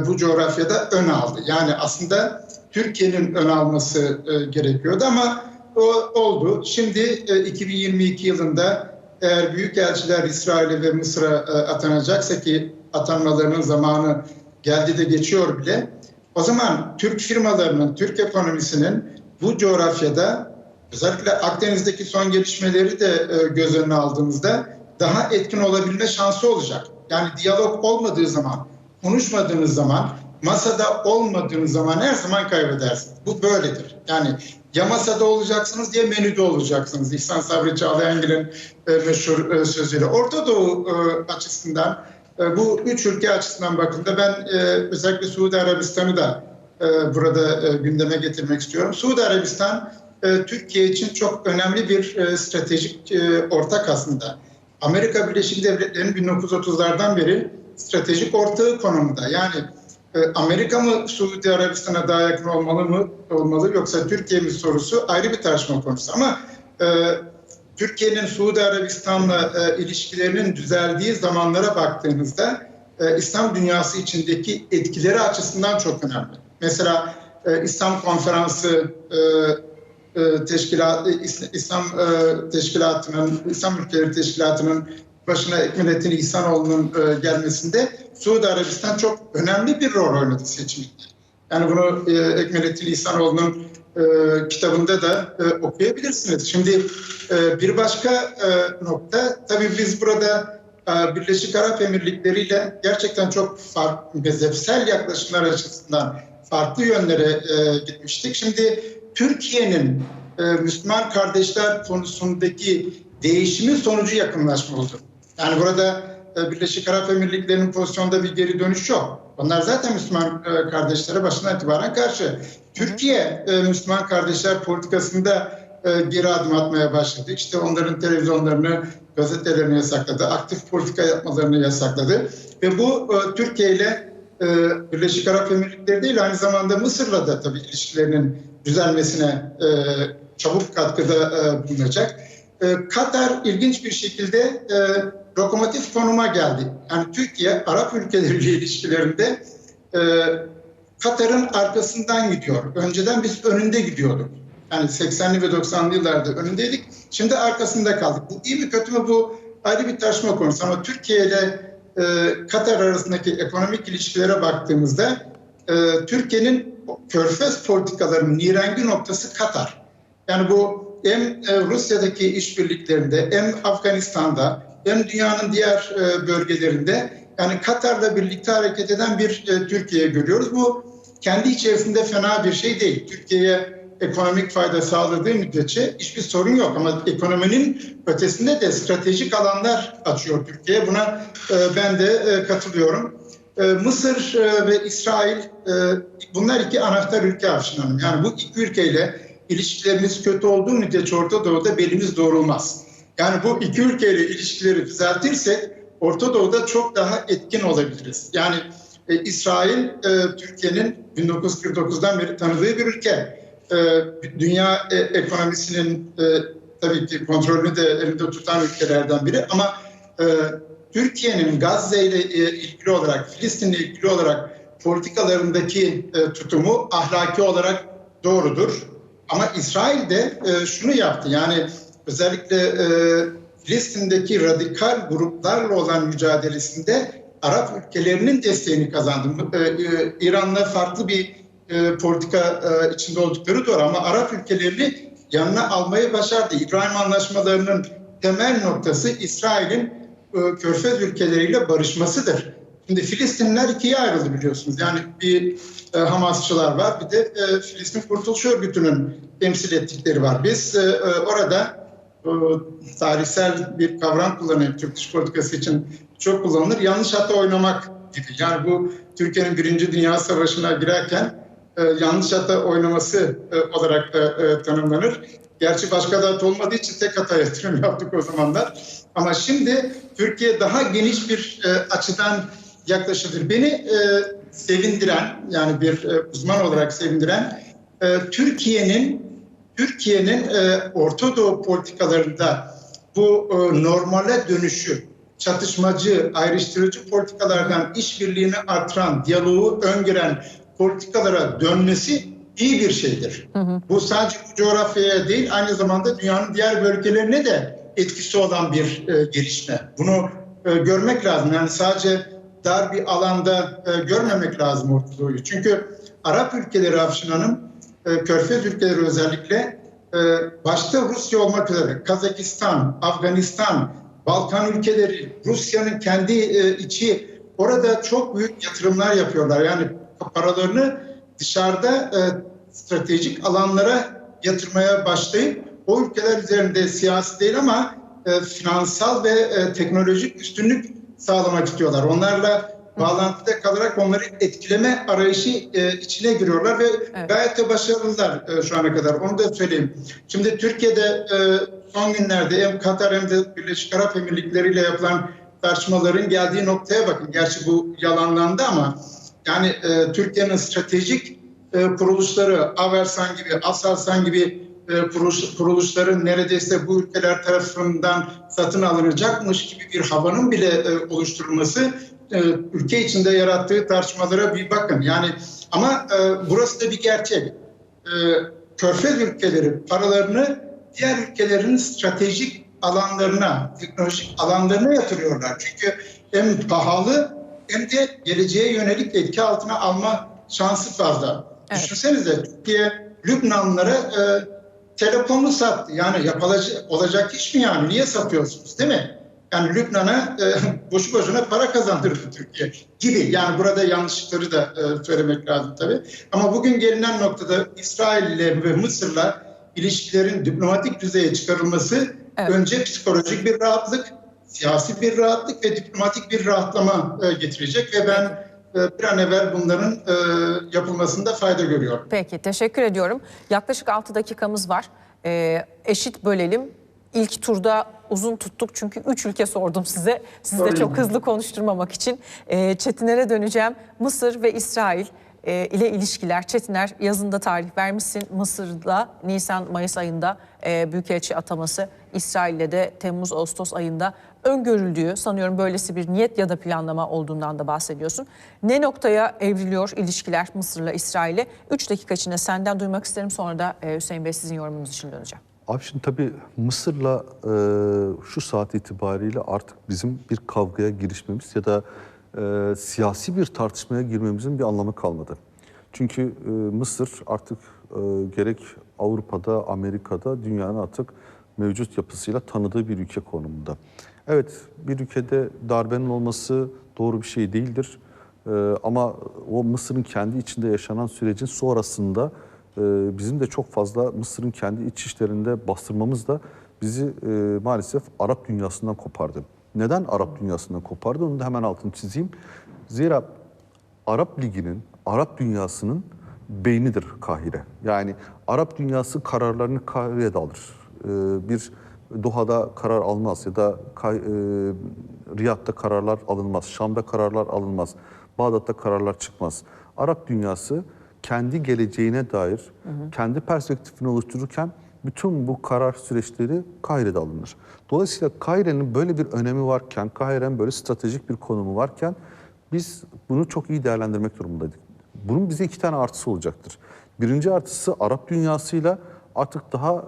bu coğrafyada ön aldı. Yani aslında Türkiye'nin ön alması gerekiyordu ama o oldu. Şimdi 2022 yılında eğer büyükelçiler İsrail'e ve Mısır'a atanacaksa ki atanmalarının zamanı geldi de geçiyor bile. O zaman Türk firmalarının, Türk ekonomisinin bu coğrafyada özellikle Akdeniz'deki son gelişmeleri de göz önüne aldığımızda daha etkin olabilme şansı olacak. Yani diyalog olmadığı zaman, konuşmadığınız zaman, masada olmadığınız zaman her zaman kaybedersiniz. Bu böyledir. Yani ya masada olacaksınız ya menüde olacaksınız. İhsan Sabri Çağlayangil'in meşhur sözüyle. Orta Doğu açısından, bu üç ülke açısından bakıldığında ben özellikle Suudi Arabistan'ı da burada gündeme getirmek istiyorum. Suudi Arabistan Türkiye için çok önemli bir stratejik ortak aslında. Amerika Birleşik Devletleri'nin 1930'lardan beri stratejik ortağı konumunda. Yani Amerika mı Suudi Arabistan'a daha yakın olmalı yoksa Türkiye mi sorusu ayrı bir tartışma konusu. Ama Türkiye'nin Suudi Arabistan'la ilişkilerinin düzeldiği zamanlara baktığınızda İslam dünyası içindeki etkileri açısından çok önemli. Mesela İslam Konferansı İslam Ülkeleri Teşkilatı'nın başına Ekmelettin İhsanoğlu'nun gelmesinde Suudi Arabistan çok önemli bir rol oynadı seçiminde. Yani bunu Ekmelettin İhsanoğlu'nun kitabında da okuyabilirsiniz. Şimdi bir başka nokta, tabii biz burada Birleşik Arap Emirlikleri ile gerçekten çok farklı mezhepsel yaklaşımlar açısından farklı yönlere gitmiştik. Şimdi Türkiye'nin Müslüman kardeşler konusundaki değişimin sonucu yakınlaşma oldu. Yani burada Birleşik Arap Emirlikleri'nin pozisyonda bir geri dönüş yok. Onlar zaten Müslüman kardeşlere başından itibaren karşı. Türkiye Müslüman kardeşler politikasında geri adım atmaya başladı. İşte onların televizyonlarını, gazetelerini yasakladı. Aktif politika yapmalarını yasakladı. Ve bu Türkiye ile Birleşik Arap Emirlikleri değil, aynı zamanda Mısır'la da tabii ilişkilerinin düzelmesine çabuk katkıda bulunacak. Katar ilginç bir şekilde lokomotif konuma geldi. Yani Türkiye Arap ülkeleriyle ilişkilerinde Katar'ın arkasından gidiyor. Önceden biz önünde gidiyorduk. Yani 80'li ve 90'lı yıllarda önündeydik. Şimdi arkasında kaldık. Bu iyi mi kötü mü, bu ayrı bir tartışma konusu. Ama Türkiye ile Katar arasındaki ekonomik ilişkilere baktığımızda Türkiye'nin Körfez politikalarının nirengi noktası Katar. Yani bu hem Rusya'daki işbirliklerinde hem Afganistan'da hem dünyanın diğer bölgelerinde yani Katar'la birlikte hareket eden bir Türkiye görüyoruz. Bu kendi içerisinde fena bir şey değil. Türkiye'ye ekonomik fayda sağladığı müddetçe hiçbir sorun yok. Ama ekonominin ötesinde de stratejik alanlar açıyor Türkiye. Buna ben de katılıyorum. Mısır ve İsrail bunlar iki anahtar ülke Afşin Hanım. Yani bu iki ülkeyle ilişkilerimiz kötü olduğu müddetçe Orta Doğu'da belimiz doğrulmaz. Yani bu iki ülkeyle ilişkileri düzeltirsek Orta Doğu'da çok daha etkin olabiliriz. Yani İsrail Türkiye'nin 1949'dan beri tanıdığı bir ülke. Dünya ekonomisinin tabii ki kontrolünü de elinde tutan ülkelerden biri ama Türkiye'nin Gazze ile ilgili olarak, Filistin'le ilgili olarak politikalarındaki tutumu ahlaki olarak doğrudur. Ama İsrail de şunu yaptı, yani özellikle Filistin'deki radikal gruplarla olan mücadelesinde Arap ülkelerinin desteğini kazandı. İran'la farklı bir politika içinde oldukları doğru ama Arap ülkelerini yanına almayı başardı. İbrahim Anlaşmaları'nın temel noktası İsrail'in Körfez ülkeleriyle barışmasıdır. Şimdi Filistinliler ikiye ayrıldı biliyorsunuz. Yani bir Hamasçılar var, bir de Filistin Kurtuluş Örgütü'nün temsil ettikleri var. Biz orada tarihsel bir kavram kullanıyor, Türk dış politikası için çok kullanılır. Yanlış hata oynamak gibi. Yani bu Türkiye'nin 1. Dünya Savaşı'na girerken yanlış hata oynaması olarak da tanımlanır. Gerçi başka da hata olmadığı için tek hata yatırım yaptık o zamanlar. Ama şimdi Türkiye daha geniş bir açıdan yaklaşılır. Beni sevindiren, yani bir uzman olarak sevindiren, Türkiye'nin Orta Doğu politikalarında bu normale dönüşü, çatışmacı, ayrıştırıcı politikalardan işbirliğini artıran, diyaloğu öngören politikalara dönmesi iyi bir şeydir. Bu sadece bu coğrafyaya değil, aynı zamanda dünyanın diğer bölgelerine de etkisi olan bir gelişme. Bunu görmek lazım. Yani sadece dar bir alanda görmemek lazım Orta Doğu'yu. Çünkü Arap ülkeleri Afşin Hanım, Körfez ülkeleri özellikle başta Rusya olmak üzere Kazakistan, Afganistan, Balkan ülkeleri, Rusya'nın kendi içi orada çok büyük yatırımlar yapıyorlar. Yani paralarını dışarıda stratejik alanlara yatırmaya başlayıp o ülkeler üzerinde siyasi değil ama finansal ve teknolojik üstünlük sağlamak istiyorlar. Onlarla bağlantıda kalarak onları etkileme arayışı içine giriyorlar ve gayet de başarılılar şu ana kadar. Onu da söyleyeyim. Şimdi Türkiye'de son günlerde hem Katar hem de Birleşik Arap Emirlikleri ile yapılan tartışmaların geldiği noktaya bakın. Gerçi bu yalanlandı ama yani Türkiye'nin stratejik kuruluşları, Avelsan gibi, Aselsan gibi kuruluşların neredeyse bu ülkeler tarafından satın alınacakmış gibi bir havanın bile oluşturulması ülke içinde yarattığı tartışmalara bir bakın. Yani ama burası da bir gerçek. Körfez ülkeleri paralarını diğer ülkelerin stratejik alanlarına, teknolojik alanlarına yatırıyorlar. Çünkü hem pahalı hem de geleceğe yönelik etki altına alma şansı fazla. Evet. Düşünsenize Türkiye Lübnanlılara telekomu sattı. Yani olacak iş mi yani? Niye satıyorsunuz değil mi? Yani Lübnan'a boşu boşuna para kazandırdı Türkiye gibi. Yani burada yanlışlıkları da söylemek lazım tabii. Ama bugün gelinen noktada İsrail ile ve Mısır'la ilişkilerin diplomatik düzeye çıkarılması önce psikolojik bir rahatlık, siyasi bir rahatlık ve diplomatik bir rahatlama getirecek ve ben bir an evvel bunların yapılmasında fayda görüyorum. Peki, teşekkür ediyorum. Yaklaşık 6 dakikamız var. Eşit bölelim. İlk turda uzun tuttuk çünkü 3 ülke sordum size. Sizi de çok hızlı konuşturmamak için. Çetiner'e döneceğim. Mısır ve İsrail ile ilişkiler. Çetiner yazında tarih vermişsin. Mısır'da Nisan-Mayıs ayında büyükelçi ataması, İsrail'le de Temmuz-Ağustos ayında öngörüldüğü, sanıyorum böylesi bir niyet ya da planlama olduğundan da bahsediyorsun. Ne noktaya evriliyor ilişkiler Mısır'la İsrail'e? 3 dakika içinde senden duymak isterim, sonra da Hüseyin Bey sizin yorumunuz için döneceğim. Abi şimdi tabii Mısır'la şu saat itibariyle artık bizim bir kavgaya girişmemiz ya da siyasi bir tartışmaya girmemizin bir anlamı kalmadı. Çünkü Mısır artık gerek Avrupa'da, Amerika'da dünyanın artık mevcut yapısıyla tanıdığı bir ülke konumunda. Evet, bir ülkede darbenin olması doğru bir şey değildir. Ama o Mısır'ın kendi içinde yaşanan sürecin sonrasında bizim de çok fazla Mısır'ın kendi iç işlerinde bastırmamız da bizi maalesef Arap dünyasından kopardı. Neden Arap dünyasından kopardı? Onu da hemen altını çizeyim. Zira Arap Ligi'nin, Arap dünyasının beynidir Kahire. Yani Arap dünyası kararlarını Kahire'de alır. Bir Doha'da karar almaz ya da Riyad'da kararlar alınmaz, Şam'da kararlar alınmaz, Bağdat'ta kararlar çıkmaz. Arap dünyası kendi geleceğine dair, kendi perspektifini oluştururken bütün bu karar süreçleri Kahire'de alınır. Dolayısıyla Kahire'nin böyle bir önemi varken, Kahire'nin böyle stratejik bir konumu varken biz bunu çok iyi değerlendirmek durumundaydık. Bunun bize 2 tane artısı olacaktır. Birinci artısı Arap dünyasıyla artık daha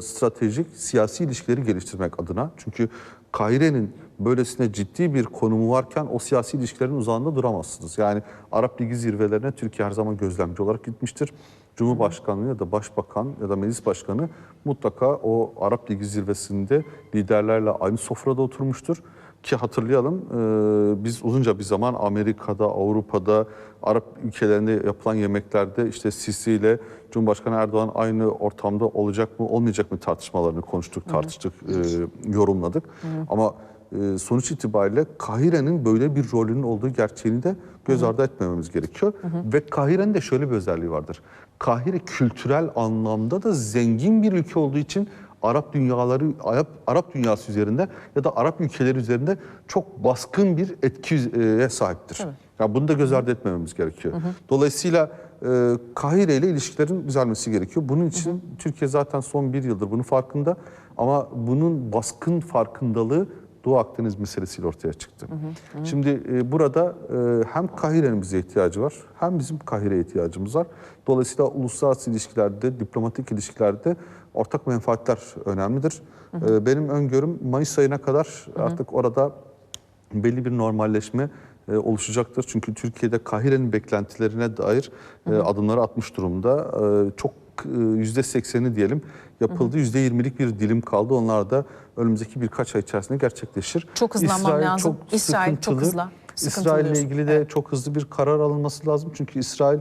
stratejik siyasi ilişkileri geliştirmek adına. Çünkü Kahire'nin böylesine ciddi bir konumu varken o siyasi ilişkilerin uzağında duramazsınız. Yani Arap Ligi zirvelerine Türkiye her zaman gözlemci olarak gitmiştir. Cumhurbaşkanlığı ya da başbakan ya da meclis başkanı mutlaka o Arap Ligi zirvesinde liderlerle aynı sofrada oturmuştur. Ki hatırlayalım biz uzunca bir zaman Amerika'da, Avrupa'da, Arap ülkelerinde yapılan yemeklerde işte Sisi ile Cumhurbaşkanı Erdoğan aynı ortamda olacak mı olmayacak mı tartışmalarını konuştuk, tartıştık, yorumladık. Ama sonuç itibariyle Kahire'nin böyle bir rolünün olduğu gerçeğini de göz ardı etmememiz gerekiyor. Ve Kahire'nin de şöyle bir özelliği vardır. Kahire kültürel anlamda da zengin bir ülke olduğu için Arap dünyası üzerinde ya da Arap ülkeleri üzerinde çok baskın bir etkiye sahiptir. Yani bunu da göz ardı etmememiz gerekiyor. Dolayısıyla Kahire ile ilişkilerin düzelmesi gerekiyor. Bunun için Türkiye zaten son 1 yıldır bunun farkında ama bunun baskın farkındalığı Doğu Akdeniz meselesiyle ortaya çıktı. Şimdi burada hem Kahire'nin bize ihtiyacı var hem bizim Kahire'ye ihtiyacımız var. Dolayısıyla uluslararası ilişkilerde, diplomatik ilişkilerde ortak menfaatler önemlidir. Benim öngörüm Mayıs ayına kadar artık orada belli bir normalleşme oluşacaktır. Çünkü Türkiye'de Kahire'nin beklentilerine dair adımları atmış durumda. Çok %80'i diyelim yapıldı. %20'lik bir dilim kaldı. Onlar da önümüzdeki birkaç ay içerisinde gerçekleşir. Çok hızlanmam lazım. İsrail çok hızlı. İsrail ile ilgili de çok hızlı bir karar alınması lazım. Çünkü İsrail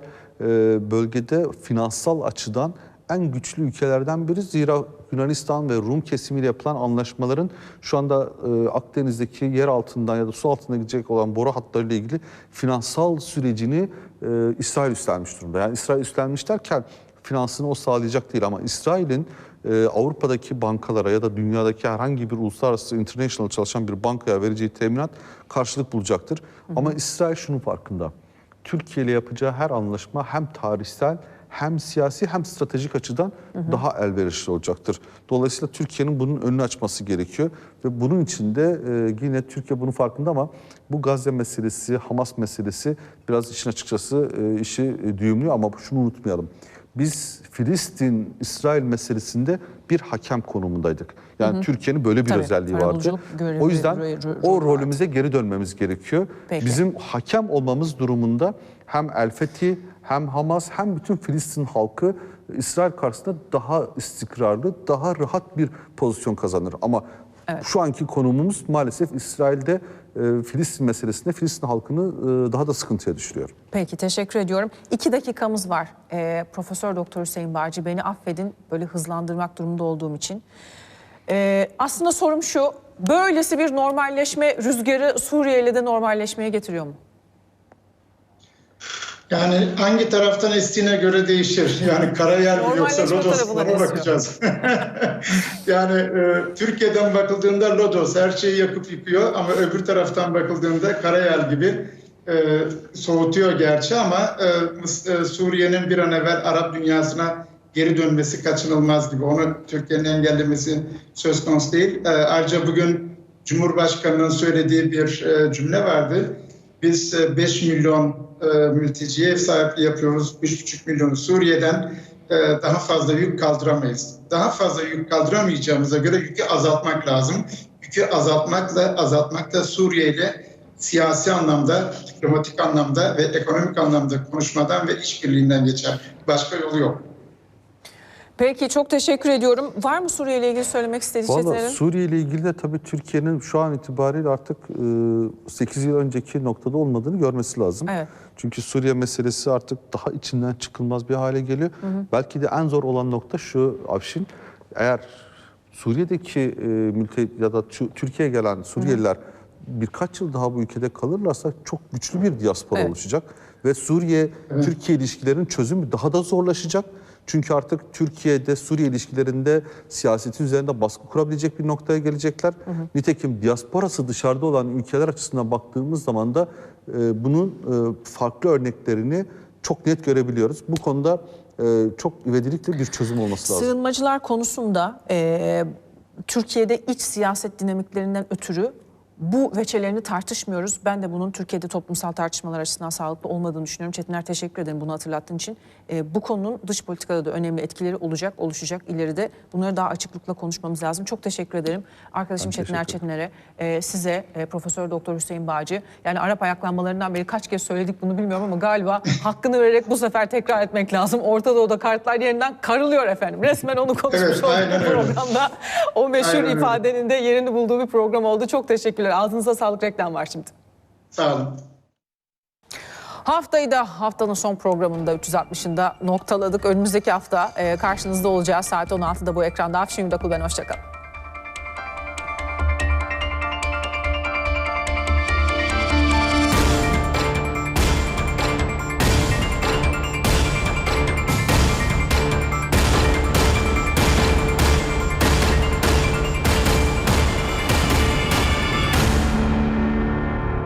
bölgede finansal açıdan en güçlü ülkelerden biri. Zira Yunanistan ve Rum kesimiyle yapılan anlaşmaların şu anda Akdeniz'deki yer altından ya da su altına gidecek olan boru hatlarıyla ilgili finansal sürecini İsrail üstlenmiş durumda. Yani İsrail üstlenmiş derken finansını o sağlayacak değil ama İsrail'in Avrupa'daki bankalara ya da dünyadaki herhangi bir uluslararası international çalışan bir bankaya vereceği teminat karşılık bulacaktır. Ama İsrail şunun farkında. Türkiye ile yapacağı her anlaşma hem tarihsel hem siyasi hem stratejik açıdan daha elverişli olacaktır. Dolayısıyla Türkiye'nin bunun önünü açması gerekiyor ve bunun için de yine Türkiye bunun farkında ama bu Gazze meselesi, Hamas meselesi biraz işin açıkçası işi düğümlüyor ama şunu unutmayalım. Biz Filistin-İsrail meselesinde bir hakem konumundaydık. Yani Türkiye'nin böyle bir özelliği vardı. O yüzden o rolümüze geri dönmemiz gerekiyor. Peki. Bizim hakem olmamız durumunda hem El-Fethi hem Hamas hem bütün Filistin halkı İsrail karşısında daha istikrarlı, daha rahat bir pozisyon kazanır. Ama şu anki konumumuz maalesef İsrail'de Filistin meselesinde Filistin halkını daha da sıkıntıya düşürüyor. Peki, teşekkür ediyorum. 2 dakikamız var. Profesör Doktor Hüseyin Bağcı, beni affedin böyle hızlandırmak durumunda olduğum için. Aslında sorum şu, böylesi bir normalleşme rüzgarı Suriye ile de normalleşmeye getiriyor mu? Yani hangi taraftan estiğine göre değişir. Yani karayel mi yoksa Lodos ona bakacağız. Yani Türkiye'den bakıldığında Lodos her şeyi yakıp yıkıyor ama öbür taraftan bakıldığında karayel gibi soğutuyor gerçi ama Suriye'nin bir an evvel Arap dünyasına geri dönmesi kaçınılmaz gibi. Onu Türkiye'nin engellemesi söz konusu değil. Ayrıca bugün Cumhurbaşkanı'nın söylediği bir cümle vardı. Biz 5 milyon mülteciye ev sahipliği yapıyoruz. 3,5 milyonu Suriye'den daha fazla yük kaldıramayız. Daha fazla yük kaldıramayacağımıza göre yükü azaltmak lazım. Yükü azaltmakla Suriye ile siyasi anlamda, diplomatik anlamda ve ekonomik anlamda konuşmadan ve işbirliğinden geçer. Başka yolu yok. Peki, çok teşekkür ediyorum. Var mı Suriye ile ilgili söylemek istediklerin? Valla Suriye ile ilgili de tabii Türkiye'nin şu an itibariyle artık 8 yıl önceki noktada olmadığını görmesi lazım. Evet. Çünkü Suriye meselesi artık daha içinden çıkılmaz bir hale geliyor. Belki de en zor olan nokta şu Afşin, eğer Suriye'deki ya da Türkiye'ye gelen Suriyeliler birkaç yıl daha bu ülkede kalırlarsa çok güçlü bir diaspora Evet. oluşacak. Ve Suriye-Türkiye ilişkilerinin çözümü daha da zorlaşacak. Çünkü artık Türkiye'de Suriye ilişkilerinde siyasetin üzerinde baskı kurabilecek bir noktaya gelecekler. Nitekim diasporası dışarıda olan ülkeler açısından baktığımız zaman da bunun farklı örneklerini çok net görebiliyoruz. Bu konuda çok ivedilikle bir çözüm olması lazım. Sığınmacılar konusunda Türkiye'de iç siyaset dinamiklerinden ötürü bu veçelerini tartışmıyoruz. Ben de bunun Türkiye'de toplumsal tartışmalar açısından sağlıklı olmadığını düşünüyorum. Çetiner, teşekkür ederim bunu hatırlattığın için. Bu konunun dış politikada da önemli etkileri oluşacak ileride. Bunları daha açıklıkla konuşmamız lazım. Çok teşekkür ederim. Arkadaşım Çetiner Çetiner'e, size Profesör Doktor Hüseyin Bağcı. Yani Arap ayaklanmalarından beri kaç kez söyledik bunu bilmiyorum ama galiba hakkını vererek bu sefer tekrar etmek lazım. Orta Doğu'da kartlar yerinden karılıyor efendim. Resmen onu konuşmuş olduk bu programda. O meşhur ifadenin de yerini bulduğu bir program oldu. Çok teşekkürler. Ağzınıza sağlık, reklam var şimdi. Sağ olun. Haftayı da haftanın son programında 360'ında noktaladık. Önümüzdeki hafta karşınızda olacağız. Saat 16'da bu ekranda. Afşin Yurdakul ben. Hoşçakalın.